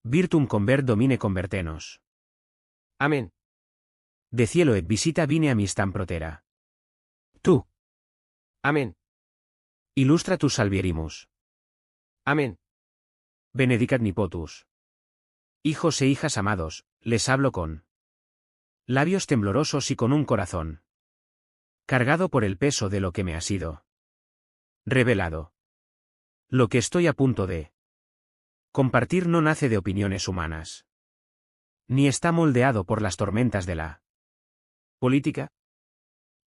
Virtum convert domine convertenos. Amén. De cielo et visita vine a mistam protera. Tú, Amén. ilustra tus salvierimus. Amén. Benedicat nipotus. Hijos e hijas amados, les hablo con labios temblorosos y con un corazón cargado por el peso de lo que me ha sido revelado. Lo que estoy a punto de compartir no nace de opiniones humanas, ni está moldeado por las tormentas de la política.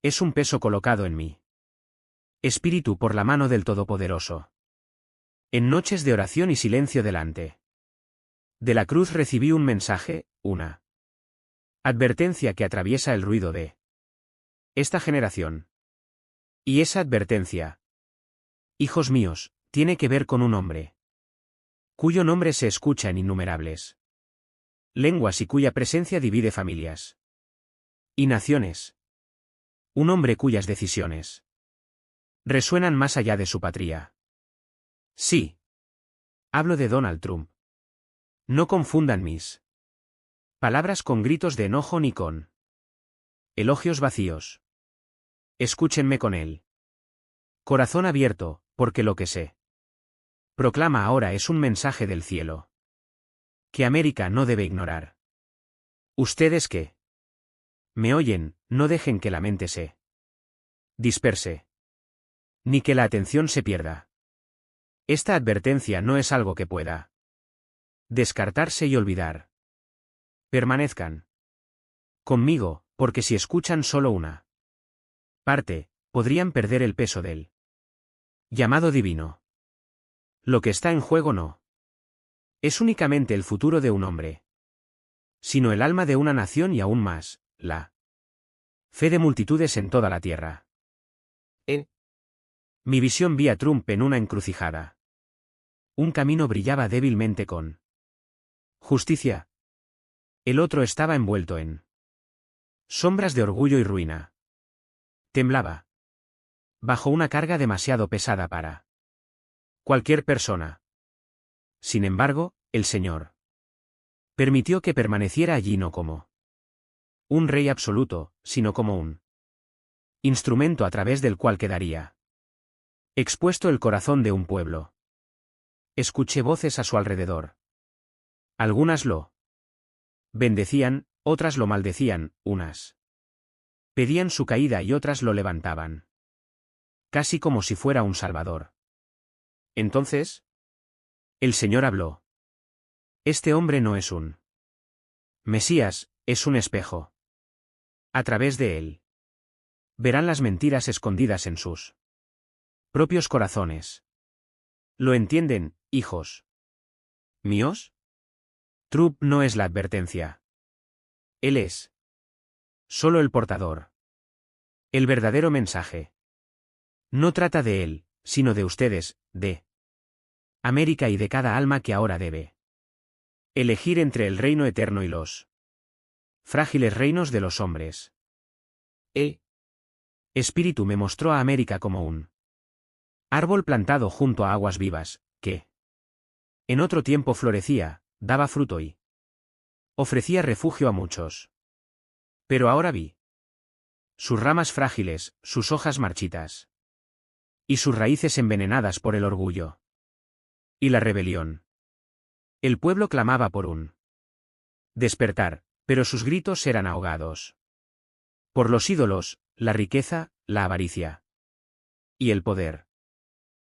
Es un peso colocado en mí espíritu por la mano del Todopoderoso. En noches de oración y silencio delante de la cruz recibí un mensaje, una advertencia que atraviesa el ruido de esta generación. Y esa advertencia, hijos míos, tiene que ver con un hombre cuyo nombre se escucha en innumerables lenguas y cuya presencia divide familias y naciones. Un hombre cuyas decisiones resuenan más allá de su patria. Sí. Hablo de Donald Trump. No confundan mis palabras con gritos de enojo ni con elogios vacíos. Escúchenme con él. Corazón abierto, porque lo que sé proclama ahora es un mensaje del cielo que América no debe ignorar. Ustedes que me oyen, no dejen que la mente se disperse, ni que la atención se pierda. Esta advertencia no es algo que pueda descartarse y olvidar. Permanezcan conmigo, porque si escuchan solo una parte, podrían perder el peso del llamado divino. Lo que está en juego no es únicamente el futuro de un hombre, sino el alma de una nación y aún más, la fe de multitudes en toda la tierra. En Mi visión vi a Trump en una encrucijada. Un camino brillaba débilmente con justicia. El otro estaba envuelto en sombras de orgullo y ruina. Temblaba bajo una carga demasiado pesada para cualquier persona. Sin embargo, el Señor permitió que permaneciera allí no como un rey absoluto, sino como un instrumento a través del cual quedaría expuesto el corazón de un pueblo. Escuché voces a su alrededor. Algunas lo bendecían, otras lo maldecían, unas pedían su caída y otras lo levantaban. Casi como si fuera un salvador. Entonces, el Señor habló. Este hombre no es un Mesías, es un espejo. A través de él verán las mentiras escondidas en sus propios corazones. ¿Lo entienden, hijos míos? Trump no es la advertencia. Él es solo el portador. El verdadero mensaje no trata de él, sino de ustedes, de América y de cada alma que ahora debe elegir entre el reino eterno y los frágiles reinos de los hombres. El Espíritu me mostró a América como un árbol plantado junto a aguas vivas, que en otro tiempo florecía, daba fruto y ofrecía refugio a muchos. Pero ahora vi sus ramas frágiles, sus hojas marchitas y sus raíces envenenadas por el orgullo y la rebelión. El pueblo clamaba por un despertar, pero sus gritos eran ahogados por los ídolos, la riqueza, la avaricia y el poder.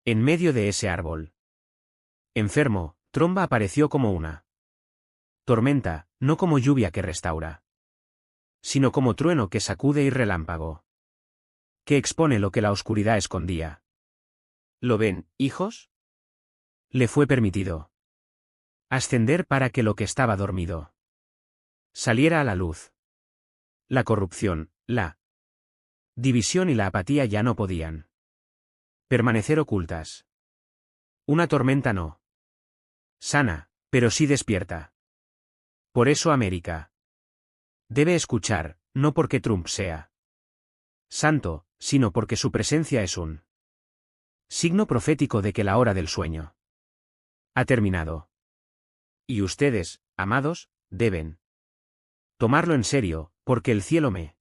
En medio de ese árbol enfermo, Tromba apareció como una tormenta, no como lluvia que restaura, sino como trueno que sacude y relámpago que expone lo que la oscuridad escondía. ¿Lo ven, hijos? Le fue permitido ascender para que lo que estaba dormido saliera a la luz. La corrupción, la división y la apatía ya no podían permanecer ocultas. Una tormenta no sana, pero sí despierta. Por eso América debe escuchar, no porque Trump sea santo, sino porque su presencia es un signo profético de que la hora del sueño ha terminado. Y ustedes, amados, deben tomarlo en serio, porque el cielo me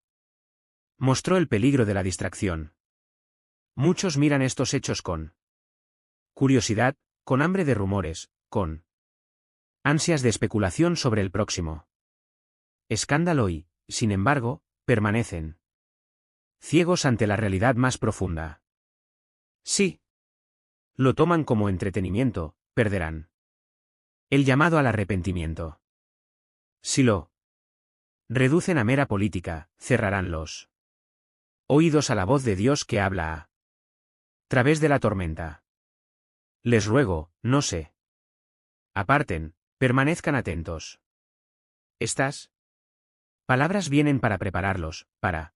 mostró el peligro de la distracción. Muchos miran estos hechos con curiosidad, con hambre de rumores, con ansias de especulación sobre el próximo escándalo y, sin embargo, permanecen ciegos ante la realidad más profunda. Sí. Lo toman como entretenimiento, perderán el llamado al arrepentimiento. Si lo reducen a mera política, cerrarán los oídos a la voz de Dios que habla a través de la tormenta. Les ruego, no se aparten, permanezcan atentos. Estas palabras vienen para prepararlos, para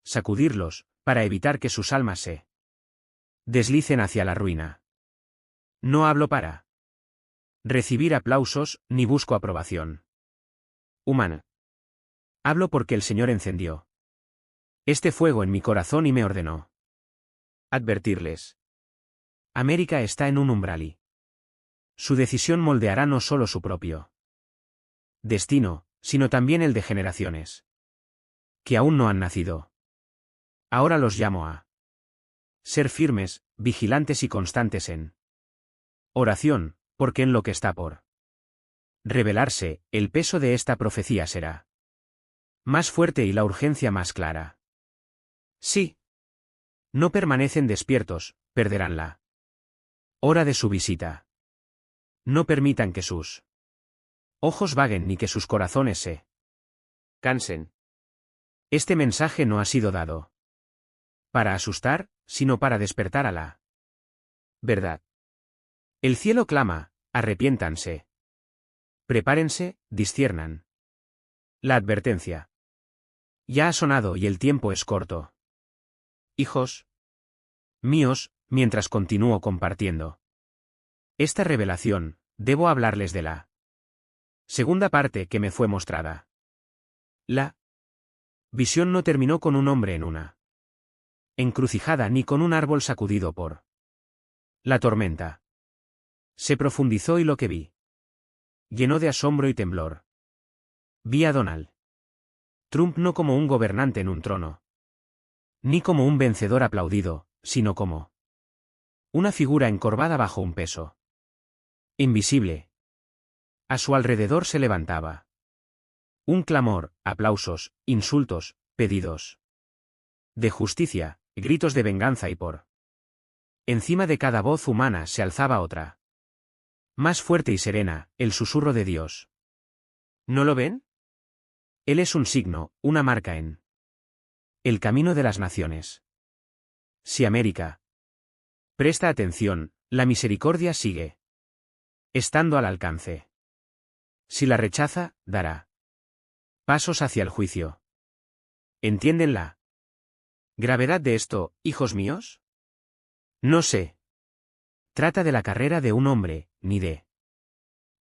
sacudirlos, para evitar que sus almas se deslicen hacia la ruina. No hablo para recibir aplausos, ni busco aprobación humana. Hablo porque el Señor encendió este fuego en mi corazón y me ordenó advertirles. América está en un umbral y su decisión moldeará no solo su propio destino, sino también el de generaciones que aún no han nacido. Ahora los llamo a ser firmes, vigilantes y constantes en oración, porque en lo que está por revelarse, el peso de esta profecía será más fuerte y la urgencia más clara. Sí. No permanecen despiertos, perderán la hora de su visita. No permitan que sus ojos vaguen ni que sus corazones se cansen. Este mensaje no ha sido dado para asustar, sino para despertar a la verdad. El cielo clama, arrepiéntanse. Prepárense, disciernan. La advertencia ya ha sonado y el tiempo es corto. Hijos míos, mientras continúo compartiendo esta revelación, debo hablarles de la segunda parte que me fue mostrada. La visión no terminó con un hombre en una encrucijada ni con un árbol sacudido por la tormenta. Se profundizó y lo que vi llenó de asombro y temblor. Vi a Donald Trump no como un gobernante en un trono, ni como un vencedor aplaudido, sino como una figura encorvada bajo un peso invisible. A su alrededor se levantaba un clamor, aplausos, insultos, pedidos de justicia, gritos de venganza y por encima de cada voz humana se alzaba otra, más fuerte y serena, el susurro de Dios. ¿No lo ven? Él es un signo, una marca en el camino de las naciones. Si América presta atención, la misericordia sigue estando al alcance. Si la rechaza, dará pasos hacia el juicio. ¿Entienden la gravedad de esto, hijos míos? No sé. Trata de la carrera de un hombre, ni de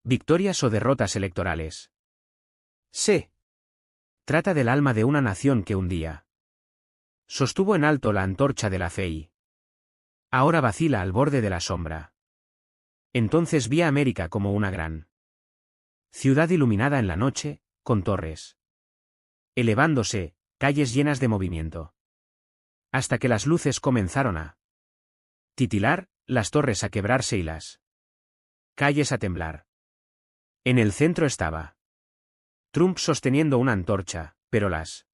victorias o derrotas electorales. Sé. Trata del alma de una nación que un día sostuvo en alto la antorcha de la fe y ahora vacila al borde de la sombra. Entonces vi a América como una gran ciudad iluminada en la noche, con torres elevándose, calles llenas de movimiento. Hasta que las luces comenzaron a titilar, las torres a quebrarse y las calles a temblar. En el centro estaba Trump sosteniendo una antorcha, pero las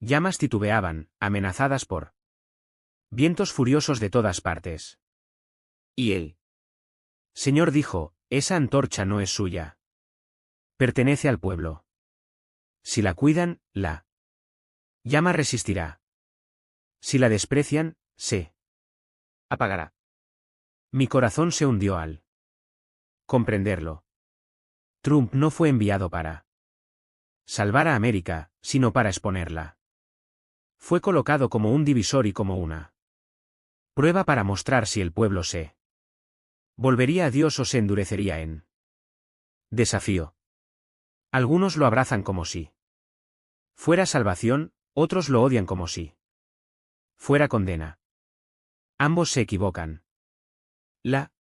llamas titubeaban, amenazadas por vientos furiosos de todas partes. Y el Señor dijo, esa antorcha no es suya. Pertenece al pueblo. Si la cuidan, la llama resistirá. Si la desprecian, se apagará. Mi corazón se hundió al comprenderlo. Trump no fue enviado para salvar a América, sino para exponerla. Fue colocado como un divisor y como una prueba para mostrar si el pueblo se volvería a Dios o se endurecería en desafío. Algunos lo abrazan como si fuera salvación, otros lo odian como si fuera condena. Ambos se equivocan. La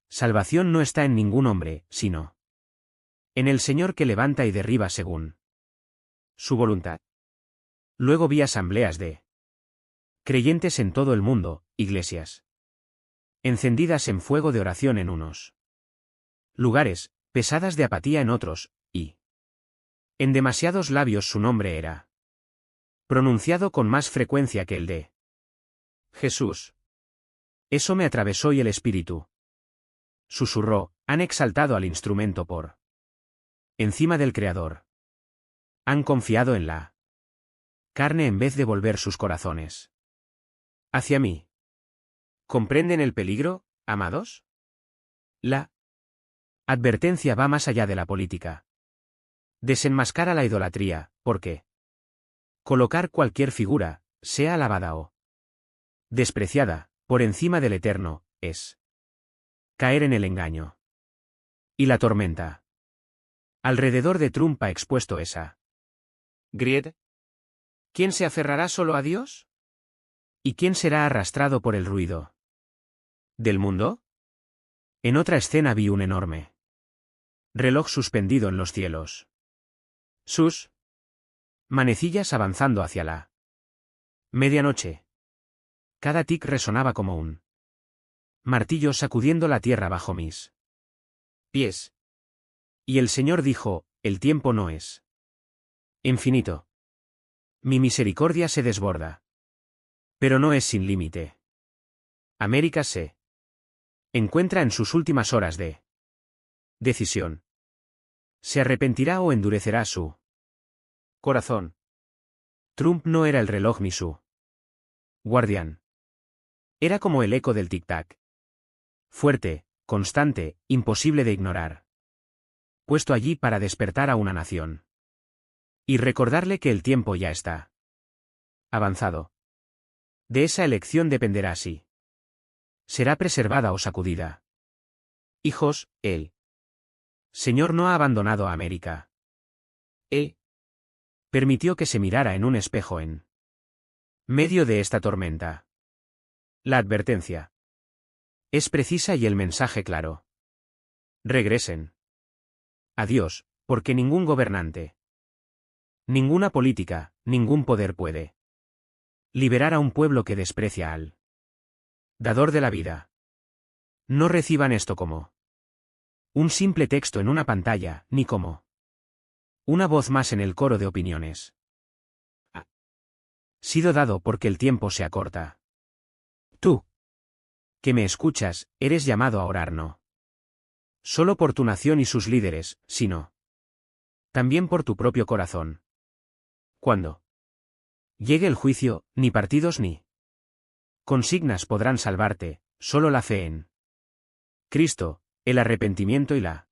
Salvación no está en ningún hombre, sino en el Señor que levanta y derriba según su voluntad. Luego vi asambleas de creyentes en todo el mundo, iglesias encendidas en fuego de oración en unos lugares, pesadas de apatía en otros, y en demasiados labios su nombre era pronunciado con más frecuencia que el de Jesús. Eso me atravesó y el espíritu susurró, han exaltado al instrumento por encima del Creador. Han confiado en la carne en vez de volver sus corazones hacia mí. ¿Comprenden el peligro, amados? La advertencia va más allá de la política. Desenmascara la idolatría, porque colocar cualquier figura, sea alabada o despreciada, por encima del Eterno, es caer en el engaño. Y la tormenta alrededor de Trump ha expuesto esa Griet. ¿Quién se aferrará solo a Dios? ¿Y quién será arrastrado por el ruido del mundo? En otra escena vi un enorme reloj suspendido en los cielos. Sus manecillas avanzando hacia la medianoche. Cada tic resonaba como un martillo sacudiendo la tierra bajo mis pies. Y el Señor dijo, el tiempo no es infinito. Mi misericordia se desborda. Pero no es sin límite. América se encuentra en sus últimas horas de decisión. ¿Se arrepentirá o endurecerá su corazón? Trump no era el reloj ni su guardián. Era como el eco del tic-tac. Fuerte, constante, imposible de ignorar. Puesto allí para despertar a una nación. Y recordarle que el tiempo ya está avanzado. De esa elección dependerá si será preservada o sacudida. Hijos, el Señor no ha abandonado a América. Permitió que se mirara en un espejo en medio de esta tormenta. La advertencia es precisa y el mensaje claro. Regresen a Dios, porque ningún gobernante, ninguna política, ningún poder puede liberar a un pueblo que desprecia al dador de la vida. No reciban esto como un simple texto en una pantalla, ni como una voz más en el coro de opiniones. Ha sido dado porque el tiempo se acorta. Tú, que me escuchas, eres llamado a orar no solo por tu nación y sus líderes, sino también por tu propio corazón. Cuando llegue el juicio, ni partidos ni consignas podrán salvarte, solo la fe en Cristo, el arrepentimiento y la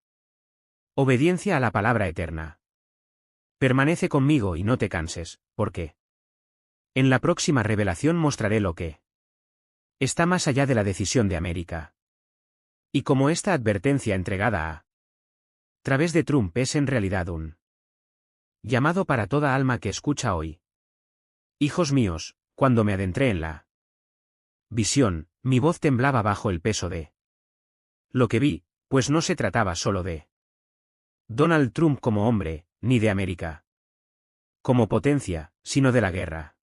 obediencia a la palabra eterna. Permanece conmigo y no te canses, porque en la próxima revelación mostraré lo que está más allá de la decisión de América. Y como esta advertencia entregada a través de Trump es en realidad un llamado para toda alma que escucha hoy. Hijos míos, cuando me adentré en la visión, mi voz temblaba bajo el peso de lo que vi, pues no se trataba solo de Donald Trump como hombre, ni de América como potencia, sino de la guerra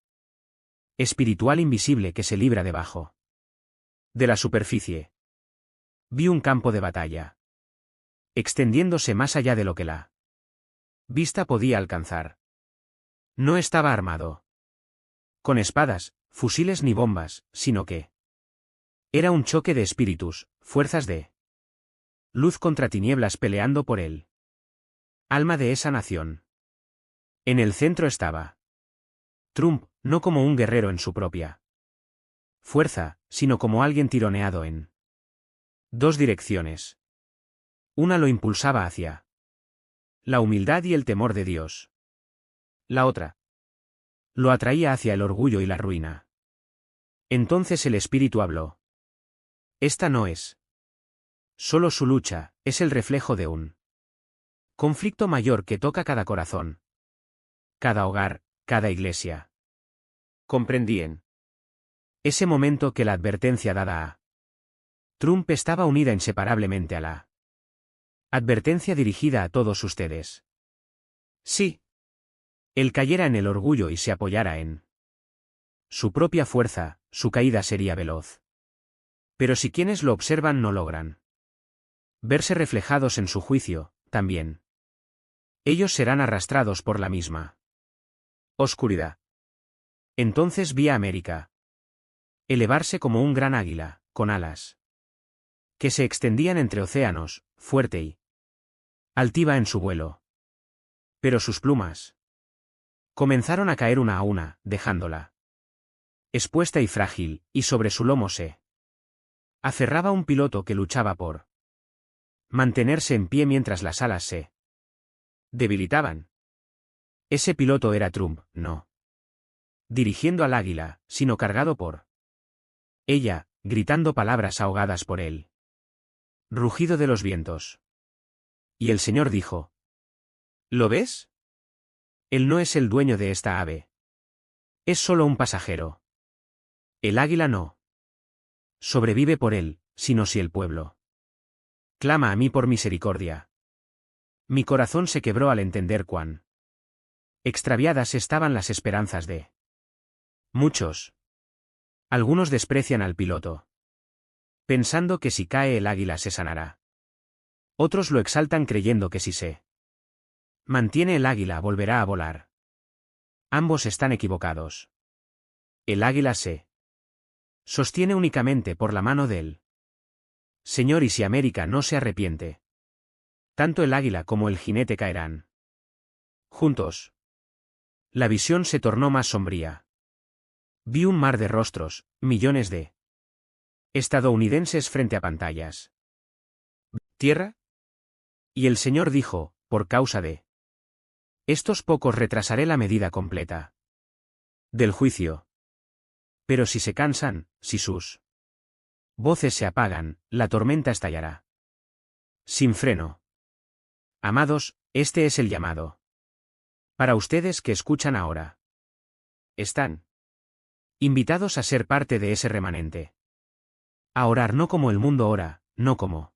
espiritual invisible que se libra debajo de la superficie. Vi un campo de batalla extendiéndose más allá de lo que la vista podía alcanzar. No estaba armado con espadas, fusiles ni bombas, sino que era un choque de espíritus, fuerzas de luz contra tinieblas peleando por él. Alma de esa nación. En el centro estaba Trump, no como un guerrero en su propia fuerza, sino como alguien tironeado en dos direcciones. Una lo impulsaba hacia la humildad y el temor de Dios. La otra lo atraía hacia el orgullo y la ruina. Entonces el Espíritu habló. Esta no es solo su lucha, es el reflejo de un conflicto mayor que toca cada corazón, cada hogar, cada iglesia. Comprendí en ese momento que la advertencia dada a Trump estaba unida inseparablemente a la advertencia dirigida a todos ustedes. Sí. Él cayera en el orgullo y se apoyara en su propia fuerza, su caída sería veloz. Pero si quienes lo observan no logran verse reflejados en su juicio, también ellos serán arrastrados por la misma oscuridad. Entonces vi a América elevarse como un gran águila, con alas que se extendían entre océanos, fuerte y altiva en su vuelo. Pero sus plumas comenzaron a caer una a una, dejándola expuesta y frágil, y sobre su lomo se aferraba un piloto que luchaba por mantenerse en pie mientras las alas se debilitaban. Ese piloto era Trump, no dirigiendo al águila, sino cargado por ella, gritando palabras ahogadas por él. Rugido de los vientos. Y el Señor dijo: ¿Lo ves? Él no es el dueño de esta ave. Es solo un pasajero. El águila no sobrevive por él, sino si el pueblo clama a mí por misericordia. Mi corazón se quebró al entender cuán extraviadas estaban las esperanzas de muchos. Algunos desprecian al piloto, pensando que si cae el águila se sanará. Otros lo exaltan creyendo que si se mantiene el águila volverá a volar. Ambos están equivocados. El águila se sostiene únicamente por la mano del Señor, y si América no se arrepiente, tanto el águila como el jinete caerán juntos. La visión se tornó más sombría. Vi un mar de rostros, millones de estadounidenses frente a pantallas. ¿Tierra? Y el Señor dijo: por causa de estos pocos retrasaré la medida completa del juicio. Pero si se cansan, si sus voces se apagan, la tormenta estallará sin freno. Amados, este es el llamado para ustedes que escuchan ahora. Están invitados a ser parte de ese remanente. A orar no como el mundo ora, no como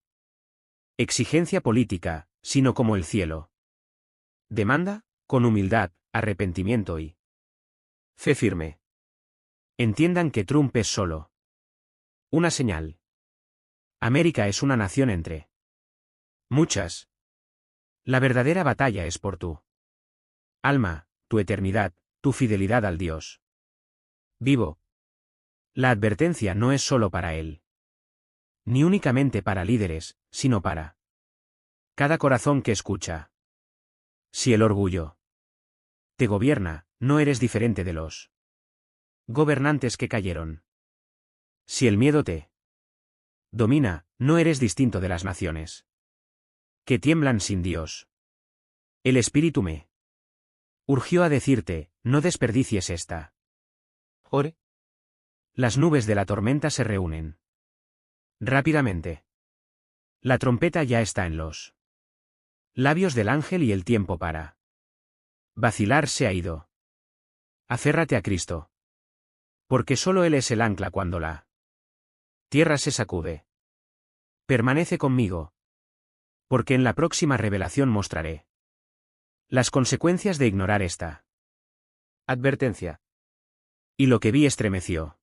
exigencia política, sino como el cielo demanda, con humildad, arrepentimiento y fe firme. Entiendan que Trump es solo una señal. América es una nación entre muchas. La verdadera batalla es por tu alma, tu eternidad, tu fidelidad al Dios vivo. La advertencia no es solo para él, ni únicamente para líderes, sino para cada corazón que escucha. Si el orgullo te gobierna, no eres diferente de los gobernantes que cayeron. Si el miedo te domina, no eres distinto de las naciones que tiemblan sin Dios. El Espíritu me urgió a decirte: no desperdicies esta hora. Las nubes de la tormenta se reúnen rápidamente. La trompeta ya está en los labios del ángel y el tiempo para vacilar se ha ido. Aférrate a Cristo, porque solo Él es el ancla cuando la tierra se sacude. Permanece conmigo, porque en la próxima revelación mostraré las consecuencias de ignorar esta advertencia. Y lo que vi estremeció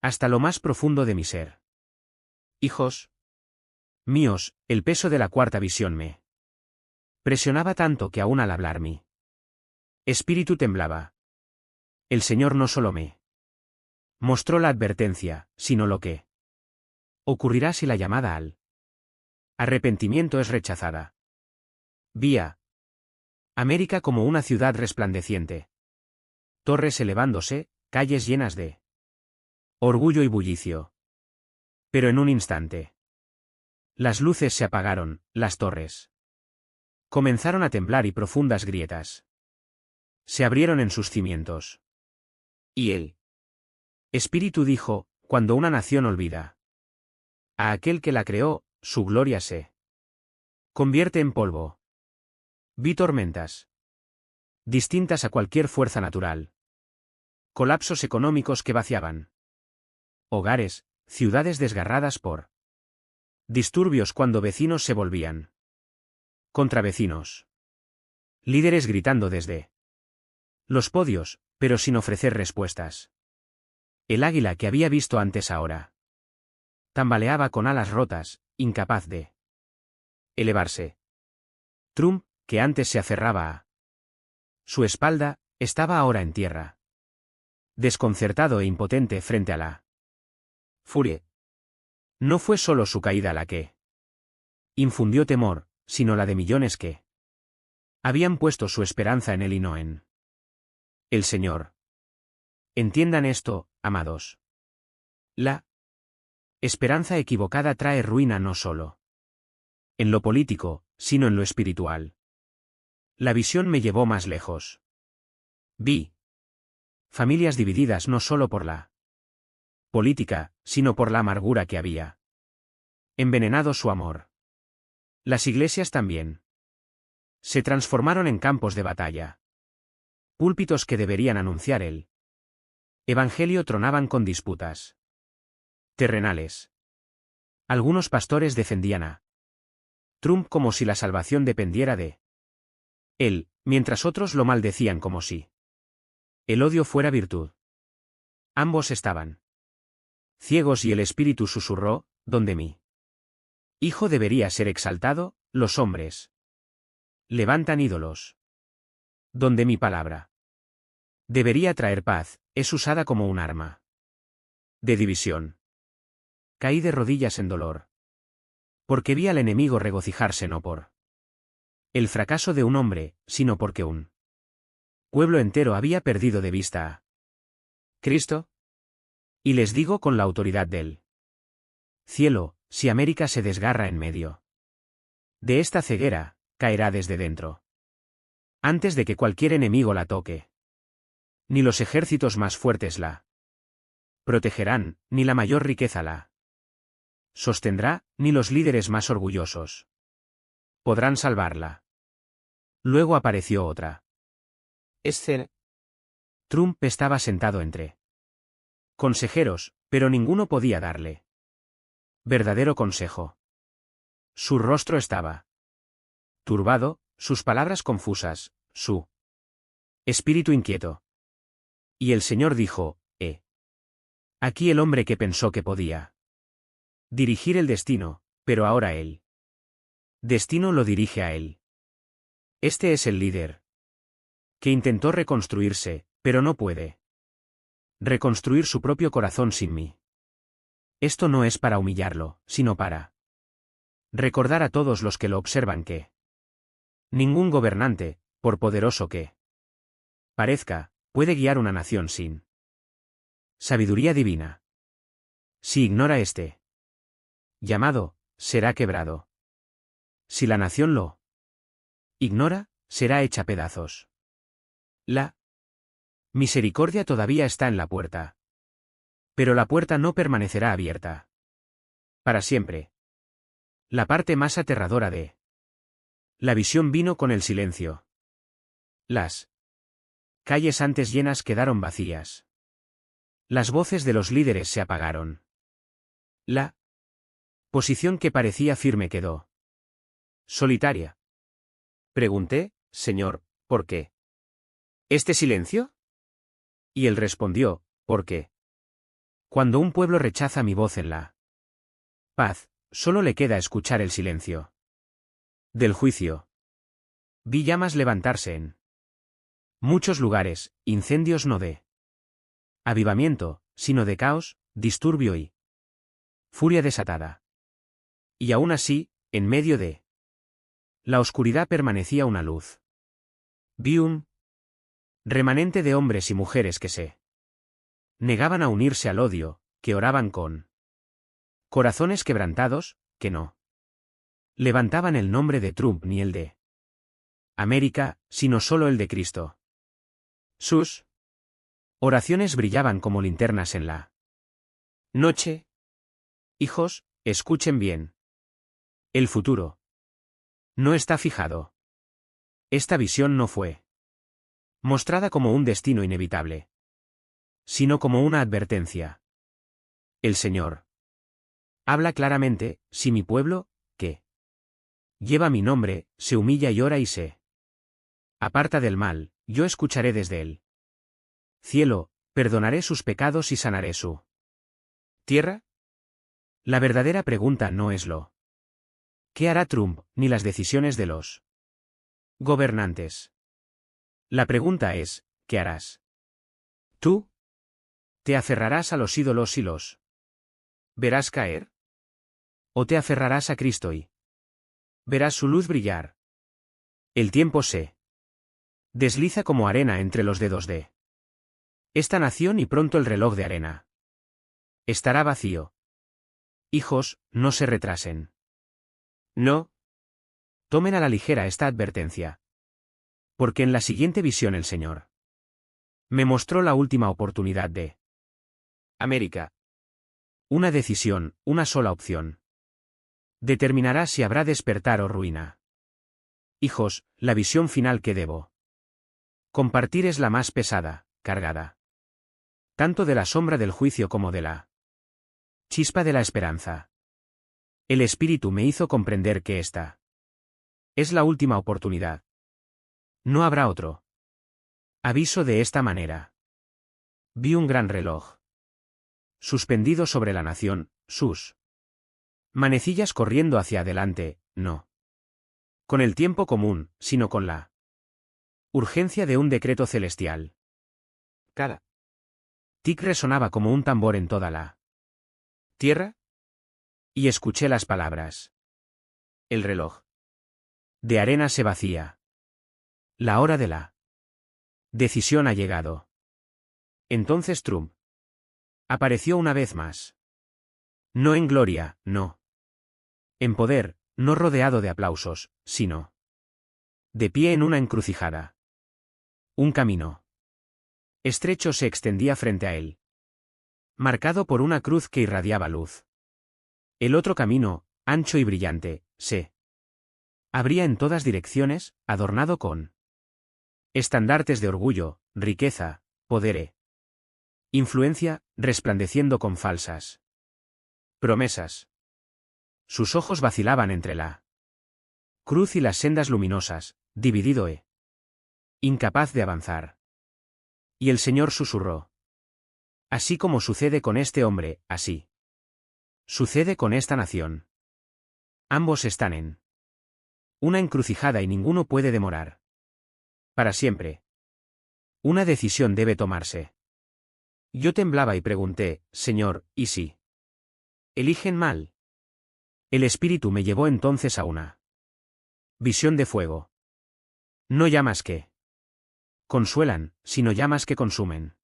hasta lo más profundo de mi ser. Hijos míos, el peso de la cuarta visión me presionaba tanto que aún al hablar mi espíritu temblaba. El Señor no solo me mostró la advertencia, sino lo que ocurrirá si la llamada al arrepentimiento es rechazada. Vi a América como una ciudad resplandeciente. Torres elevándose, calles llenas de orgullo y bullicio. Pero en un instante las luces se apagaron, las torres comenzaron a temblar y profundas grietas se abrieron en sus cimientos. Y el Espíritu dijo: cuando una nación olvida a aquel que la creó, su gloria se convierte en polvo. Vi tormentas distintas a cualquier fuerza natural. Colapsos económicos que vaciaban hogares, ciudades desgarradas por Disturbios cuando vecinos se volvían contra vecinos. Líderes gritando desde los podios, pero sin ofrecer respuestas. El águila que había visto antes ahora tambaleaba con alas rotas, incapaz de elevarse. Trump, que antes se aferraba a su espalda, estaba ahora en tierra. Desconcertado e impotente frente a la furia. No fue solo su caída la que infundió temor, sino la de millones que habían puesto su esperanza en él y no en el Señor. Entiendan esto, amados. La esperanza equivocada trae ruina no solo en lo político, sino en lo espiritual. La visión me llevó más lejos. Vi familias divididas no solo por la política, sino por la amargura que había envenenado su amor. Las iglesias también se transformaron en campos de batalla. Púlpitos que deberían anunciar el evangelio tronaban con disputas terrenales. Algunos pastores defendían a Trump como si la salvación dependiera de él, mientras otros lo maldecían como si el odio fuera virtud. Ambos estaban ciegos y el Espíritu susurró, donde mi hijo debería ser exaltado, los hombres levantan ídolos. Donde mi palabra debería traer paz, es usada como un arma de división. Caí de rodillas en dolor. Porque vi al enemigo regocijarse no por el fracaso de un hombre, sino porque un pueblo entero había perdido de vista a Cristo. Y les digo con la autoridad del cielo, si América se desgarra en medio de esta ceguera, caerá desde dentro. Antes de que cualquier enemigo la toque. Ni los ejércitos más fuertes la protegerán, ni la mayor riqueza la sostendrá, ni los líderes más orgullosos podrán salvarla. Luego apareció otra escena. Trump estaba sentado entre consejeros, pero ninguno podía darle verdadero consejo. Su rostro estaba turbado, sus palabras confusas, su espíritu inquieto. Y el Señor dijo, aquí el hombre que pensó que podía dirigir el destino, pero ahora el destino lo dirige a él. Este es el líder que intentó reconstruirse, pero no puede reconstruir su propio corazón sin mí. Esto no es para humillarlo, sino para recordar a todos los que lo observan que ningún gobernante, por poderoso que parezca, puede guiar una nación sin sabiduría divina. Si ignora este llamado, será quebrado. Si la nación lo ignora, será hecha pedazos. La misericordia todavía está en la puerta. Pero la puerta no permanecerá abierta para siempre. La parte más aterradora de la visión vino con el silencio. Las calles antes llenas quedaron vacías. Las voces de los líderes se apagaron. La posición que parecía firme quedó solitaria. Pregunté, Señor, ¿por qué? ¿Este silencio? Y él respondió, ¿por qué? Cuando un pueblo rechaza mi voz en la paz, solo le queda escuchar el silencio del juicio. Vi llamas levantarse en muchos lugares, incendios no de avivamiento, sino de caos, disturbio y furia desatada. Y aún así, en medio de la oscuridad permanecía una luz. Vi un remanente de hombres y mujeres que se negaban a unirse al odio, que oraban con corazones quebrantados, que no levantaban el nombre de Trump ni el de América, sino solo el de Cristo. Sus oraciones brillaban como linternas en la noche. Hijos, escuchen bien. El futuro no está fijado. Esta visión no fue mostrada como un destino inevitable, sino como una advertencia. El Señor Habla claramente, si mi pueblo, que lleva mi nombre, se humilla y ora y se aparta del mal, yo escucharé desde el cielo, perdonaré sus pecados y sanaré su ¿Tierra? La verdadera pregunta no es lo que hará Trump, ni las decisiones de los gobernantes. La pregunta es, ¿qué harás? ¿Tú? ¿Te aferrarás a los ídolos y los ¿Verás caer? ¿O te aferrarás a Cristo y verás su luz brillar? El tiempo se desliza como arena entre los dedos de esta nación y pronto el reloj de arena estará vacío. Hijos, no se retrasen. No. Tomen a la ligera esta advertencia. Porque en la siguiente visión el Señor me mostró la última oportunidad de América. una decisión, una sola opción. Determinará si habrá despertar o ruina. Hijos, la visión final que debo compartir es la más pesada, cargada tanto de la sombra del juicio como de la chispa de la esperanza. El Espíritu me hizo comprender que esta es la última oportunidad. No habrá otro aviso de esta manera. Vi un gran reloj suspendido sobre la nación, sus manecillas corriendo hacia adelante, no con el tiempo común, sino con la urgencia de un decreto celestial. Cada Tic resonaba como un tambor en toda la tierra. y escuché las palabras. El reloj de arena se vacía. La hora de la decisión ha llegado. Entonces Trump apareció una vez más. No en gloria, no. En poder, no rodeado de aplausos, sino de pie en una encrucijada. Un camino estrecho se extendía frente a él, marcado por una cruz que irradiaba luz. El otro camino, ancho y brillante, se abría en todas direcciones, adornado con estandartes de orgullo, riqueza, poder e influencia, resplandeciendo con falsas promesas. Sus ojos vacilaban entre la cruz y las sendas luminosas, dividido e incapaz de avanzar. Y el Señor susurró. Así como sucede con este hombre, así sucede con esta nación. Ambos están en una encrucijada y ninguno puede demorar. Para siempre. Una decisión debe tomarse. Yo temblaba y pregunté, Señor, ¿y si eligen mal? El Espíritu me llevó entonces a una visión de fuego. No llamas que consuelan, sino llamas que consumen.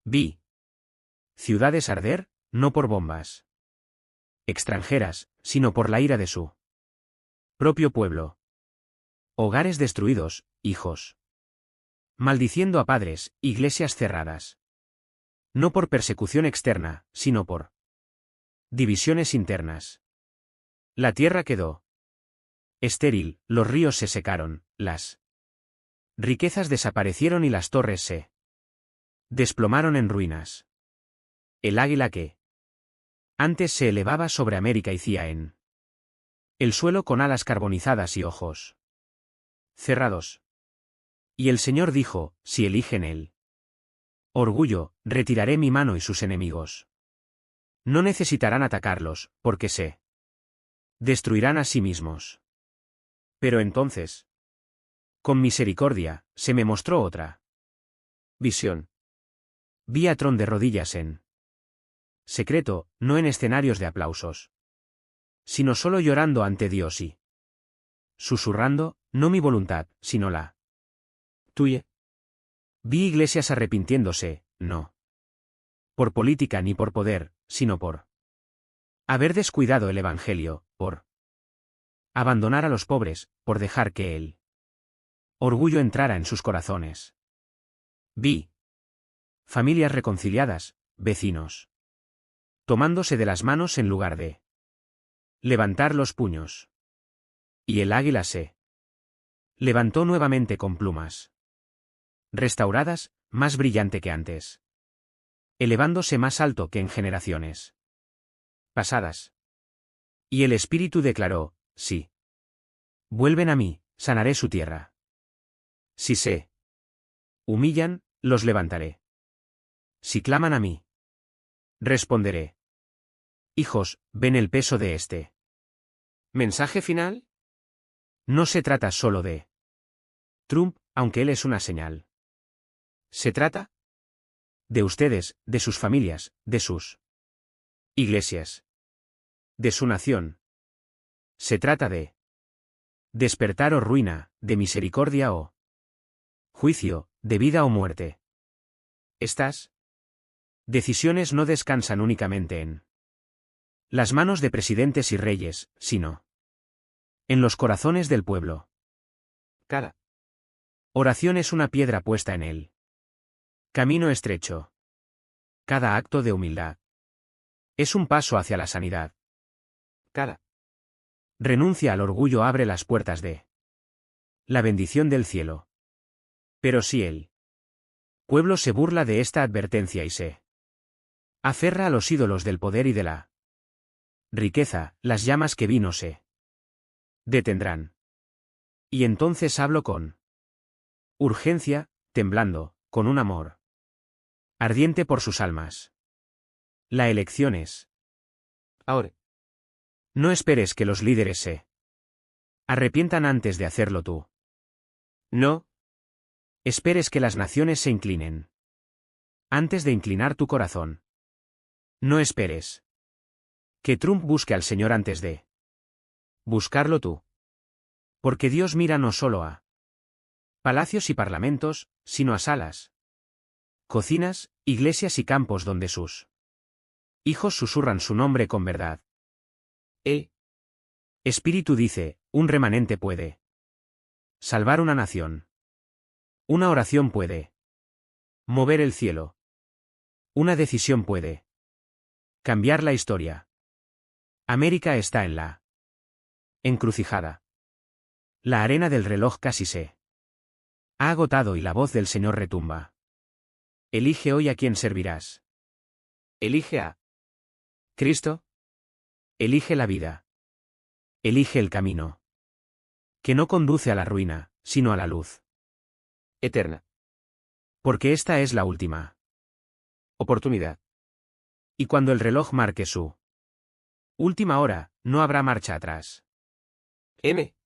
Vi ciudades arder, no por bombas extranjeras, sino por la ira de su propio pueblo. Hogares destruidos, hijos maldiciendo a padres, iglesias cerradas. No por persecución externa, sino por divisiones internas. La tierra quedó estéril, los ríos se secaron, las riquezas desaparecieron y las torres se desplomaron en ruinas. El águila que antes se elevaba sobre América yacía en el suelo con alas carbonizadas y ojos cerrados. Y el Señor dijo, si eligen el orgullo, retiraré mi mano y sus enemigos no necesitarán atacarlos, porque se destruirán a sí mismos. Pero entonces, con misericordia, se me mostró otra visión. Vi a Tron de rodillas en secreto, no en escenarios de aplausos, sino solo llorando ante Dios y susurrando, no mi voluntad, sino la tuya. Vi iglesias arrepintiéndose, no por política ni por poder, sino por haber descuidado el Evangelio, por abandonar a los pobres, por dejar que el orgullo entrara en sus corazones. Vi familias reconciliadas, vecinos tomándose de las manos en lugar de levantar los puños. Y el águila se levantó nuevamente con plumas restauradas, más brillante que antes, elevándose más alto que en generaciones pasadas. Y el espíritu declaró, sí. Vuelven a mí, sanaré su tierra. Si se humillan, los levantaré. Si claman a mí, responderé. Hijos, ven el peso de este. ¿Mensaje final? No se trata solo de Trump, aunque él es una señal. ¿Se trata? De ustedes, de sus familias, de sus iglesias, de su nación. Se trata de despertar o ruina, de misericordia o juicio, de vida o muerte. Estas decisiones no descansan únicamente en las manos de presidentes y reyes, sino en los corazones del pueblo. Cada Oración es una piedra puesta en el camino estrecho. Cada acto de humildad es un paso hacia la sanidad. cada Renuncia al orgullo abre las puertas de la bendición del cielo. Pero si el pueblo se burla de esta advertencia y se aferra a los ídolos del poder y de la riqueza, las llamas que vino se detendrán. Y entonces hablo con urgencia, temblando, con un amor ardiente por sus almas. La elección es ahora. no esperes que los líderes se arrepientan antes de hacerlo tú. No, Esperes que las naciones se inclinen antes de inclinar tu corazón. No esperes que Trump busque al Señor antes de buscarlo tú. Porque Dios mira no solo a palacios y parlamentos, sino a salas, cocinas, iglesias y campos donde sus hijos susurran su nombre con verdad. Espíritu dice, un remanente puede salvar una nación. Una oración puede mover el cielo. Una decisión puede cambiar la historia. América está en la encrucijada. La arena del reloj casi se ha agotado y la voz del Señor retumba. Elige hoy a quién servirás. elige a Cristo. Elige la vida. Elige el camino. Que no conduce a la ruina, sino a la luz. eterna Porque esta es la última oportunidad. y cuando el reloj marque su última hora, no habrá marcha atrás. M.